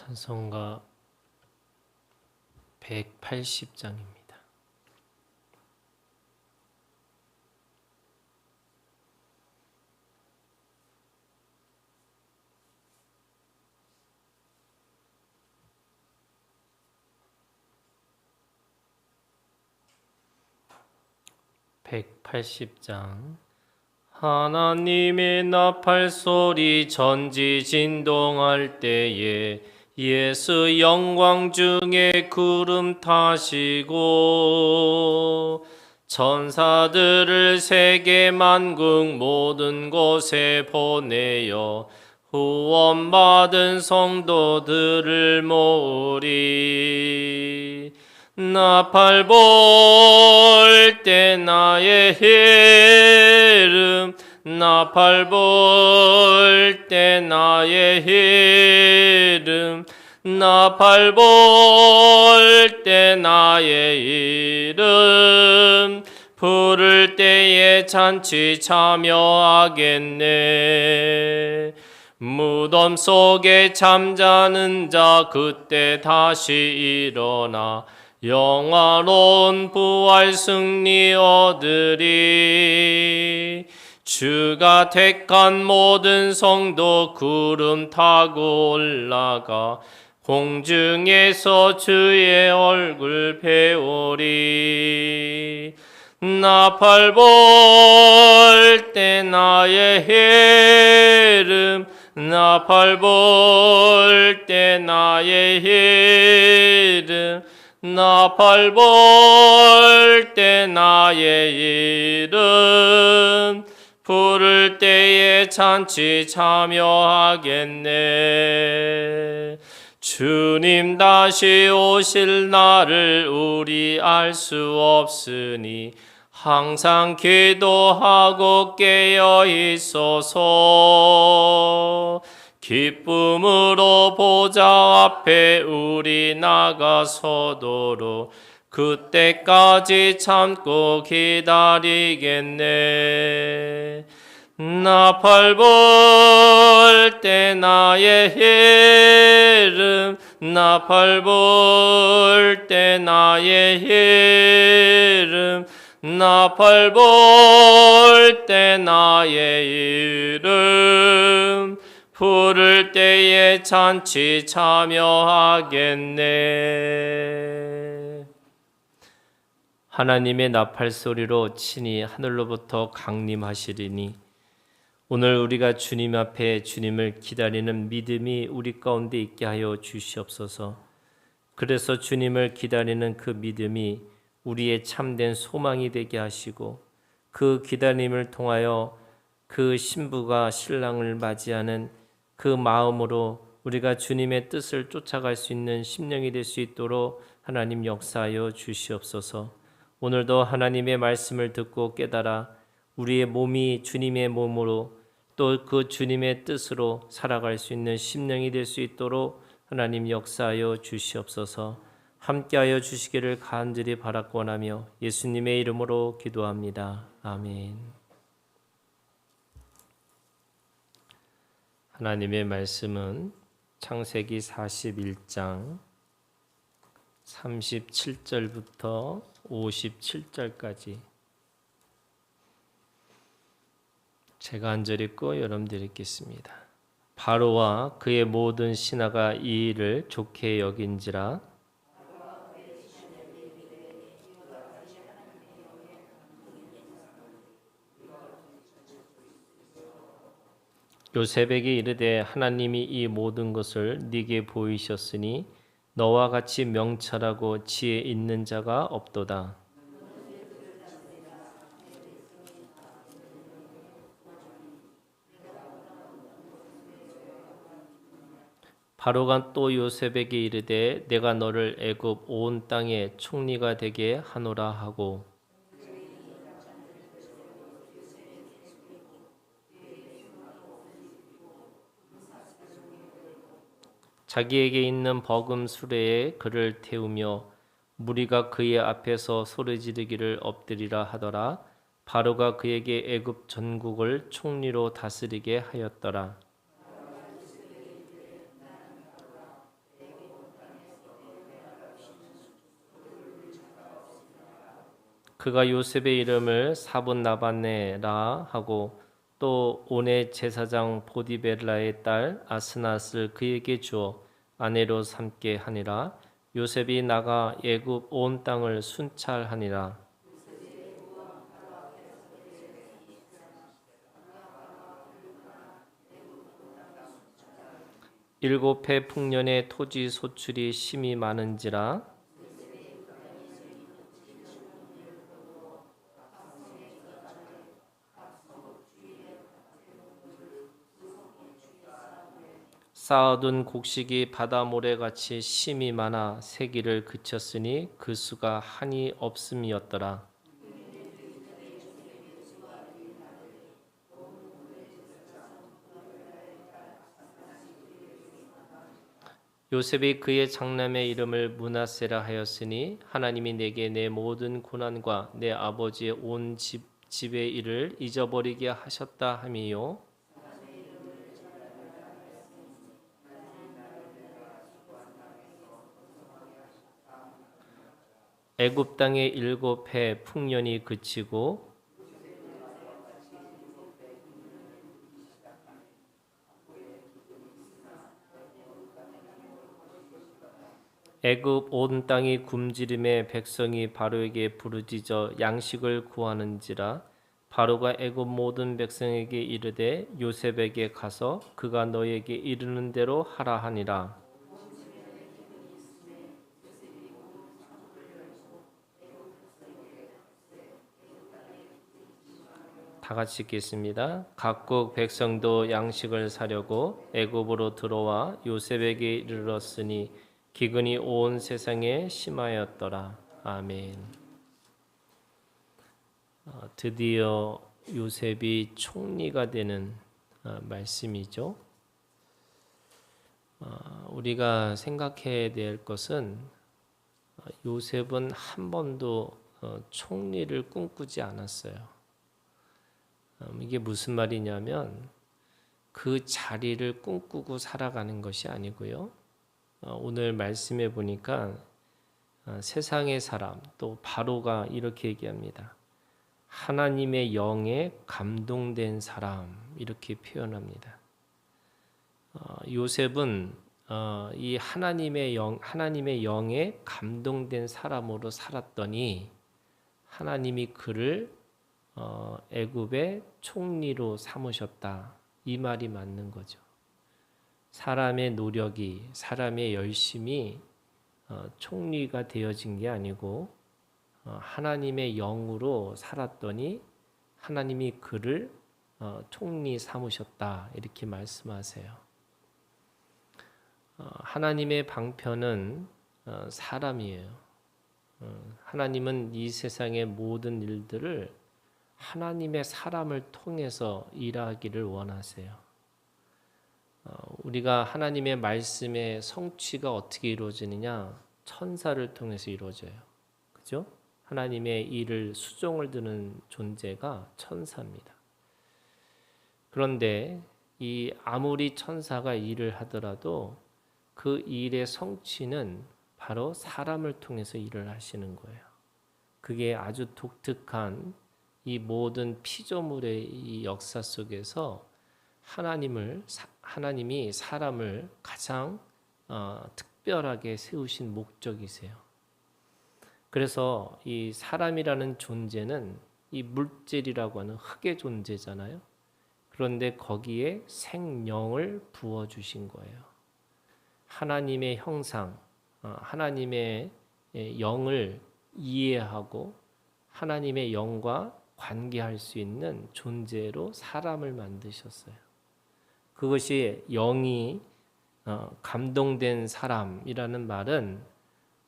찬송가 180장입니다. (180장) 하나님의 나팔 소리 전지진동할 때에 예수 영광 중에 구름 타시고 천사들을 세계 만국 모든 곳에 보내어 후원받은 성도들을 모으리. 나팔 불 때 나의 이름, 나팔 불 때 나의 이름, 나팔 불 때 나의 이름, 부를 때에 잔치 참여하겠네. 무덤 속에 잠자는 자 그때 다시 일어나 영화로운 부활 승리 얻으리. 주가 택한 모든 성도 구름 타고 올라가 공중에서 주의 얼굴 배우리. 나팔 불 때 나의 이름, 나팔 불 때 나의 이름, 나팔 불 때 나의 이름, 부를 때에 잔치 참여하겠네. 주님 다시 오실 날을 우리 알 수 없으니 항상 기도하고 깨어 있소서. 기쁨으로 보좌 앞에 우리 나가서도록 그때까지 참고 기다리겠네. 나팔 불 때 나의 이름, 나팔 불 때 나의 이름, 나팔 불 때 나의 이름, 부를 때에 잔치 참여하겠네. 하나님의 나팔 소리로 친히 하늘로부터 강림하시리니 오늘 우리가 주님 앞에 주님을 기다리는 믿음이 우리 가운데 있게 하여 주시옵소서. 그래서 주님을 기다리는 그 믿음이 우리의 참된 소망이 되게 하시고 그 기다림을 통하여 그 신부가 신랑을 맞이하는 그 마음으로 우리가 주님의 뜻을 쫓아갈 수 있는 심령이 될 수 있도록 하나님 역사하여 주시옵소서. 오늘도 하나님의 말씀을 듣고 깨달아 우리의 몸이 주님의 몸으로 또 그 주님의 뜻으로 살아갈 수 있는 심령이 될 수 있도록 하나님 역사하여 주시옵소서. 함께하여 주시기를 간절히 바라고 원하며 예수님의 이름으로 기도합니다. 아멘. 하나님의 말씀은 창세기 41장 37절부터 57절까지 제가 한 절 읽고 여러분들 읽겠습니다. 바로와 그의 모든 신하가 이 일을 좋게 여긴지라. 요셉에게 이르되 하나님이 이 모든 것을 네게 보이셨으니 너와 같이 명철하고 지혜 있는 자가 없도다. 바로가 또 요셉에게 이르되 내가 너를 애굽 온 땅의 총리가 되게 하노라 하고 자기에게 있는 버금 수레에 그를 태우며 무리가 그의 앞에서 소리지르기를 엎드리라 하더라. 바로가 그에게 애굽 전국을 총리로 다스리게 하였더라. 그가 요셉의 이름을 사분나바네라 하고 또 온의 제사장 보디벨라의 딸 아스낫을 그에게 주어 아내로 삼게 하니라. 요셉이 나가 애굽 온 땅을 순찰하니라. 일곱 해 풍년의 토지 소출이 심히 많은지라. 쌓아둔 곡식이 바다 모래같이 심이 많아 세기를 그쳤으니 그 수가 한이 없음이었더라. 요셉이 그의 장남의 이름을 므낫세라 하였으니 하나님이 내게 내 모든 고난과 내 아버지의 온 집의 일을 잊어버리게 하셨다 함이요. 애굽 땅의 7해 풍년이 그치고 애굽 온 땅이 굶주림에 백성이 바로에게 부르짖어 양식을 구하는지라. 바로가 애굽 모든 백성에게 이르되 요셉에게 가서 그가 너에게 이르는 대로 하라 하니라. 다 같이 읽겠습니다. 각국 백성도 양식을 사려고 애굽으로 들어와 요셉에게 이르렀으니 기근이 온 세상에 심하였더라. 아멘. 드디어 요셉이 총리가 되는 말씀이죠. 우리가 생각해야 될 것은 요셉은 한 번도 총리를 꿈꾸지 않았어요. 이게 무슨 말이냐면 그 자리를 꿈꾸고 살아가는 것이 아니고요. 오늘 말씀해 보니까 세상의 사람 또 바로가 이렇게 얘기합니다. 하나님의 영에 감동된 사람 이렇게 표현합니다. 요셉은 이 하나님의 영에 감동된 사람으로 살았더니 하나님이 그를 애굽의 총리로 삼으셨다. 이 말이 맞는 거죠. 사람의 노력이, 사람의 열심이 총리가 되어진 게 아니고 하나님의 영으로 살았더니 하나님이 그를 총리 삼으셨다. 이렇게 말씀하세요. 하나님의 방편은 사람이에요. 하나님은 이 세상의 모든 일들을 하나님의 사람을 통해서 일하기를 원하세요. 우리가 하나님의 말씀의 성취가 어떻게 이루어지느냐? 천사를 통해서 이루어져요. 그죠? 하나님의 일을 수종을 드는 존재가 천사입니다. 그런데 이 아무리 천사가 일을 하더라도 그 일의 성취는 바로 사람을 통해서 일을 하시는 거예요. 그게 아주 독특한 이 모든 피조물의 이 역사 속에서 하나님이 사람을 가장 특별하게 세우신 목적이세요. 그래서 이 사람이라는 존재는 이 물질이라고 하는 흙의 존재잖아요. 그런데 거기에 생명을 부어주신 거예요. 하나님의 형상, 하나님의 영을 이해하고 하나님의 영과 관계할 수 있는 존재로 사람을 만드셨어요. 그것이 영이 감동된 사람이라는 말은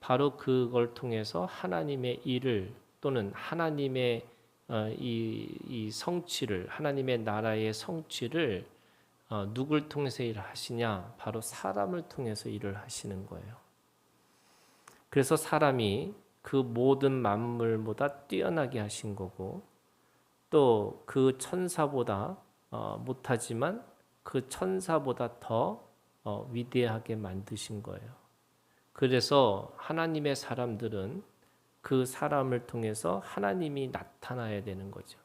바로 그걸 통해서 하나님의 일을 또는 하나님의 이 성취를, 하나님의 나라의 성취를 누굴 통해서 일을 하시냐? 바로 사람을 통해서 일을 하시는 거예요. 그래서 사람이 그 모든 만물보다 뛰어나게 하신 거고 또 그 천사보다 못하지만 그 천사보다 더 위대하게 만드신 거예요. 그래서 하나님의 사람들은 그 사람을 통해서 하나님이 나타나야 되는 거죠.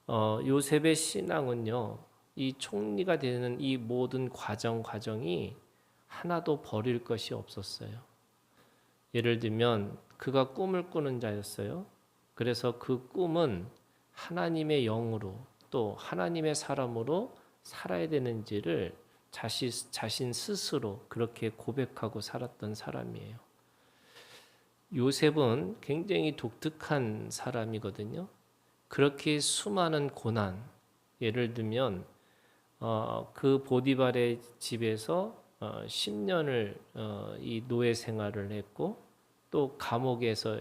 요셉의 신앙은요, 이 총리가 되는 이 모든 과정이 하나도 버릴 것이 없었어요. 예를 들면 그가 꿈을 꾸는 자였어요. 그래서 그 꿈은 하나님의 영으로 또 하나님의 사람으로 살아야 되는지를 자신 스스로 그렇게 고백하고 살았던 사람이에요. 요셉은 굉장히 독특한 사람이거든요. 그렇게 수많은 고난, 예를 들면 그 보디발의 집에서 10년을 이 노예 생활을 했고 또 감옥에서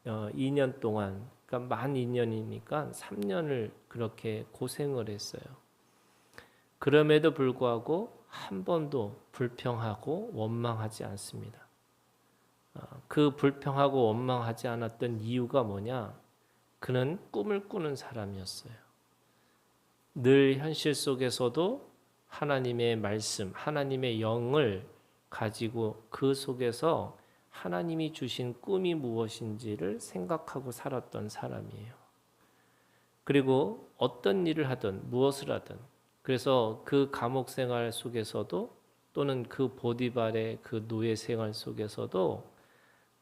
2년 동안 그러니까 만 2년이니까 3년을 그렇게 고생을 했어요. 그럼에도 불구하고 한 번도 불평하고 원망하지 않습니다. 그 불평하고 원망하지 않았던 이유가 뭐냐? 그는 꿈을 꾸는 사람이었어요. 늘 현실 속에서도 하나님의 말씀, 하나님의 영을 가지고 그 속에서 하나님이 주신 꿈이 무엇인지를 생각하고 살았던 사람이에요. 그리고 어떤 일을 하든 무엇을 하든 그래서 그 감옥 생활 속에서도 또는 그 보디발의 그 노예 생활 속에서도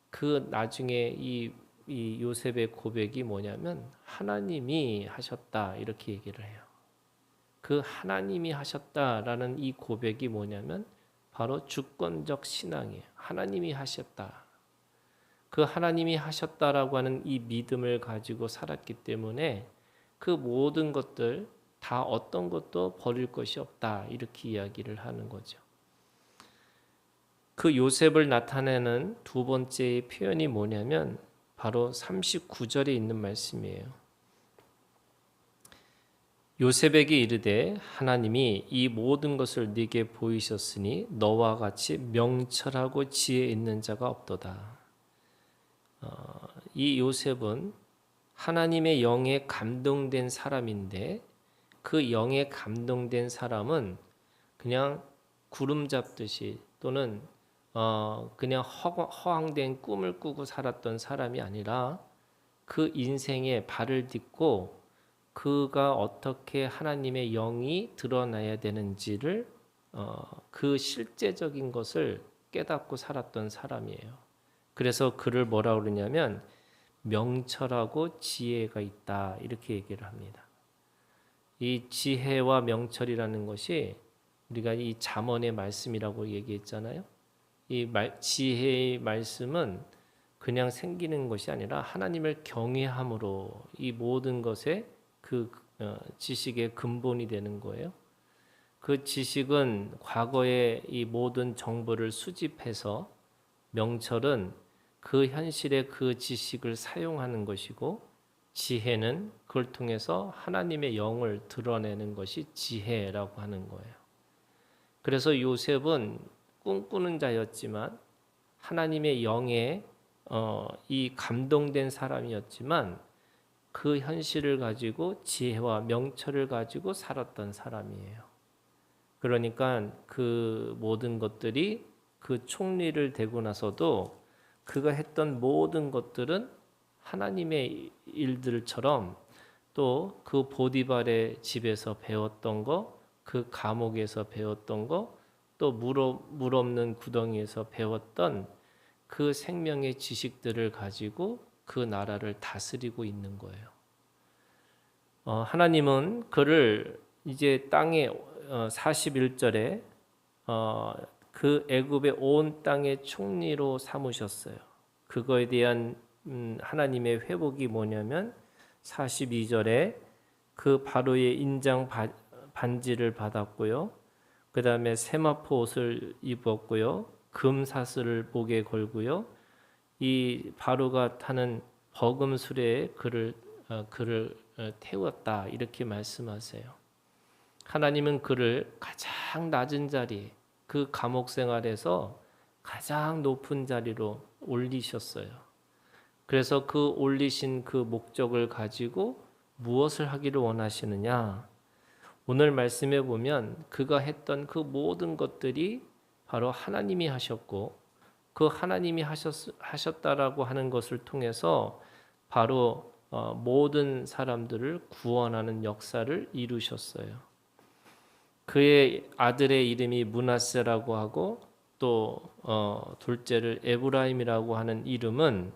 그 나중에 이 요셉의 고백이 뭐냐면 하나님이 하셨다 이렇게 얘기를 해요. 그 하나님이 하셨다라는 이 고백이 뭐냐면 바로 주권적 신앙이에요. 하나님이 하셨다. 그 하나님이 하셨다라고 하는 이 믿음을 가지고 살았기 때문에 그 모든 것들 다 어떤 것도 버릴 것이 없다 이렇게 이야기를 하는 거죠. 그 요셉을 나타내는 두 번째의 표현이 뭐냐면 바로 39절에 있는 말씀이에요. 요셉에게 이르되 하나님이 이 모든 것을 네게 보이셨으니 너와 같이 명철하고 지혜 있는 자가 없도다. 이 요셉은 하나님의 영에 감동된 사람인데 그 영에 감동된 사람은 그냥 구름 잡듯이 또는 그냥 허황된 꿈을 꾸고 살았던 사람이 아니라 그 인생에 발을 딛고 그가 어떻게 하나님의 영이 드러나야 되는지를 그 실제적인 것을 깨닫고 살았던 사람이에요. 그래서 그를 뭐라 그러냐면 명철하고 지혜가 있다 이렇게 얘기를 합니다. 이 지혜와 명철이라는 것이 우리가 이 잠언의 말씀이라고 얘기했잖아요. 이 지혜의 말씀은 그냥 생기는 것이 아니라 하나님을 경외함으로 이 모든 것에 그 지식의 근본이 되는 거예요. 그 지식은 과거의 이 모든 정보를 수집해서 명철은 그 현실의 그 지식을 사용하는 것이고 지혜는 그걸 통해서 하나님의 영을 드러내는 것이 지혜라고 하는 거예요. 그래서 요셉은 꿈꾸는 자였지만 하나님의 영에 이 감동된 사람이었지만 그 현실을 가지고 지혜와 명철을 가지고 살았던 사람이에요. 그러니까 그 모든 것들이 그 총리를 되고 나서도 그가 했던 모든 것들은 하나님의 일들처럼 또 그 보디발의 집에서 배웠던 거, 그 감옥에서 배웠던 거, 또 물 없는 구덩이에서 배웠던 그 생명의 지식들을 가지고 그 나라를 다스리고 있는 거예요. 하나님은 그를 이제 땅에 41절에 그 애굽의 온 땅의 총리로 삼으셨어요. 그거에 대한 하나님의 회복이 뭐냐면 42절에 그 바로의 인장 반지를 받았고요. 그 다음에 세마포 옷을 입었고요. 금 사슬을 목에 걸고요. 이 바로가 타는 버금 수레에 그를 태웠다 이렇게 말씀하세요. 하나님은 그를 가장 낮은 자리, 그 감옥 생활에서 가장 높은 자리로 올리셨어요. 그래서 그 올리신 그 목적을 가지고 무엇을 하기를 원하시느냐? 오늘 말씀에 보면 그가 했던 그 모든 것들이 바로 하나님이 하셨고 그 하나님이 하셨다라고 하는 것을 통해서 바로 모든 사람들을 구원하는 역사를 이루셨어요. 그의 아들의 이름이 므낫세라고 하고 또 둘째를 에브라임이라고 하는 이름은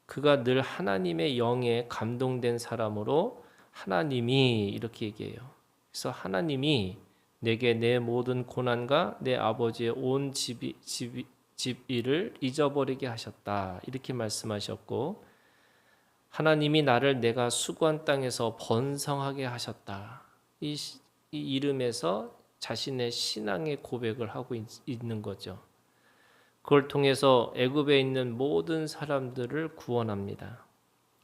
그가 늘 하나님의 영에 감동된 사람으로 하나님이 이렇게 얘기해요. 그래서 하나님이 내게 내 모든 고난과 내 아버지의 온 집 일을 잊어버리게 하셨다 이렇게 말씀하셨고 하나님이 나를 내가 수고한 땅에서 번성하게 하셨다. 이 이 이름에서 자신의 신앙의 고백을 하고 있는 거죠. 그걸 통해서 애굽에 있는 모든 사람들을 구원합니다.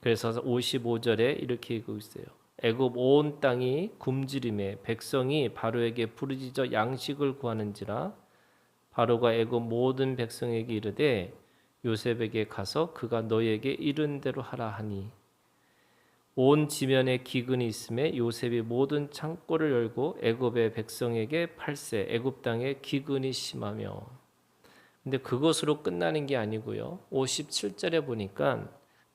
그래서 55절에 이렇게 읽고 있어요. 애굽 온 땅이 굶주림에 백성이 바로에게 부르짖어 양식을 구하는지라 바로가 애굽 모든 백성에게 이르되 요셉에게 가서 그가 너희에게 이른 대로 하라 하니 온 지면에 기근이 있음에 요셉이 모든 창고를 열고 애굽의 백성에게 팔세 애굽 땅에 기근이 심하며. 근데 그것으로 끝나는 게 아니고요. 57절에 보니까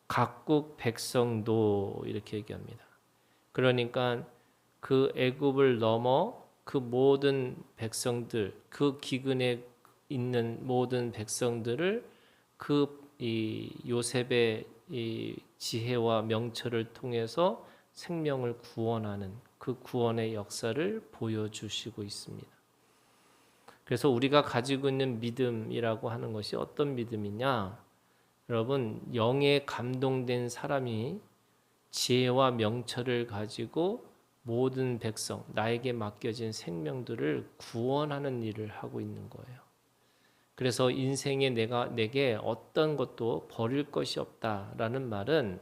각국 백성도 이렇게 얘기합니다. 그러니까 그 애굽을 넘어 그 모든 백성들, 그 기근에 있는 모든 백성들을 그 이 요셉의 이 지혜와 명철을 통해서 생명을 구원하는 그 구원의 역사를 보여주시고 있습니다. 그래서 우리가 가지고 있는 믿음이라고 하는 것이 어떤 믿음이냐? 여러분, 영에 감동된 사람이 지혜와 명철을 가지고 모든 백성, 나에게 맡겨진 생명들을 구원하는 일을 하고 있는 거예요. 그래서 인생에 내게 어떤 것도 버릴 것이 없다라는 말은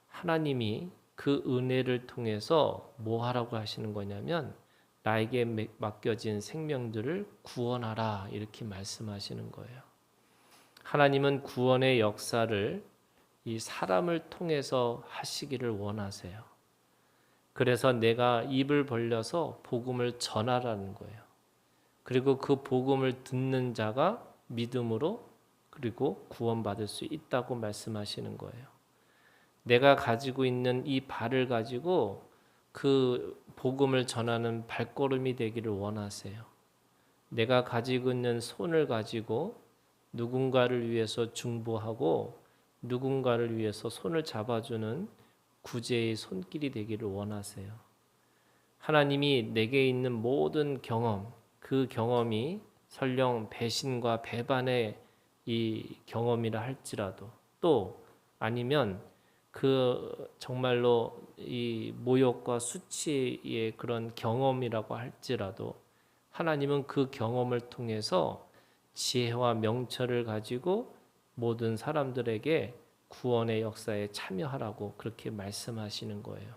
하나님이 그 은혜를 통해서 뭐 하라고 하시는 거냐면 나에게 맡겨진 생명들을 구원하라 이렇게 말씀하시는 거예요. 하나님은 구원의 역사를 이 사람을 통해서 하시기를 원하세요. 그래서 내가 입을 벌려서 복음을 전하라는 거예요. 그리고 그 복음을 듣는 자가 믿음으로 그리고 구원받을 수 있다고 말씀하시는 거예요. 내가 가지고 있는 이 발을 가지고 그 복음을 전하는 발걸음이 되기를 원하세요. 내가 가지고 있는 손을 가지고 누군가를 위해서 중보하고 누군가를 위해서 손을 잡아주는 구제의 손길이 되기를 원하세요. 하나님이 내게 있는 모든 경험, 그 경험이 설령 배신과 배반의 이 경험이라 할지라도 또 아니면 그 정말로 이 모욕과 수치의 그런 경험이라고 할지라도 하나님은 그 경험을 통해서 지혜와 명철을 가지고 모든 사람들에게 구원의 역사에 참여하라고 그렇게 말씀하시는 거예요.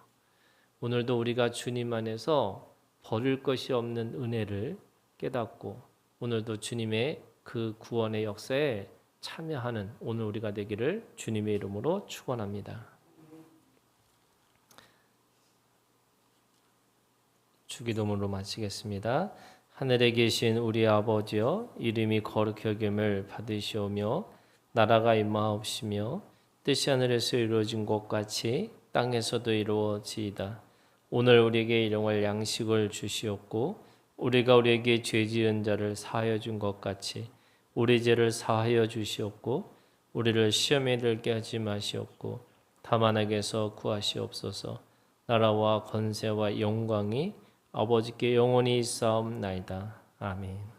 오늘도 우리가 주님 안에서 버릴 것이 없는 은혜를 깨닫고 오늘도 주님의 그 구원의 역사에 참여하는 오늘 우리가 되기를 주님의 이름으로 축원합니다. 주기도문으로 마치겠습니다. 하늘에 계신 우리 아버지여, 이름이 거룩히 여김을 받으시오며 나라가 임하옵시며 뜻이 하늘에서 이루어진 것 같이 땅에서도 이루어지이다. 오늘 우리에게 일용할 양식을 주시옵고 우리가 우리에게 죄 지은 자를 사하여 준 것 같이 우리 죄를 사하여 주시옵고 우리를 시험에 들게 하지 마시옵고 다만 악에서 구하시옵소서. 나라와 권세와 영광이 아버지께 영원히 있사옵나이다. 아멘.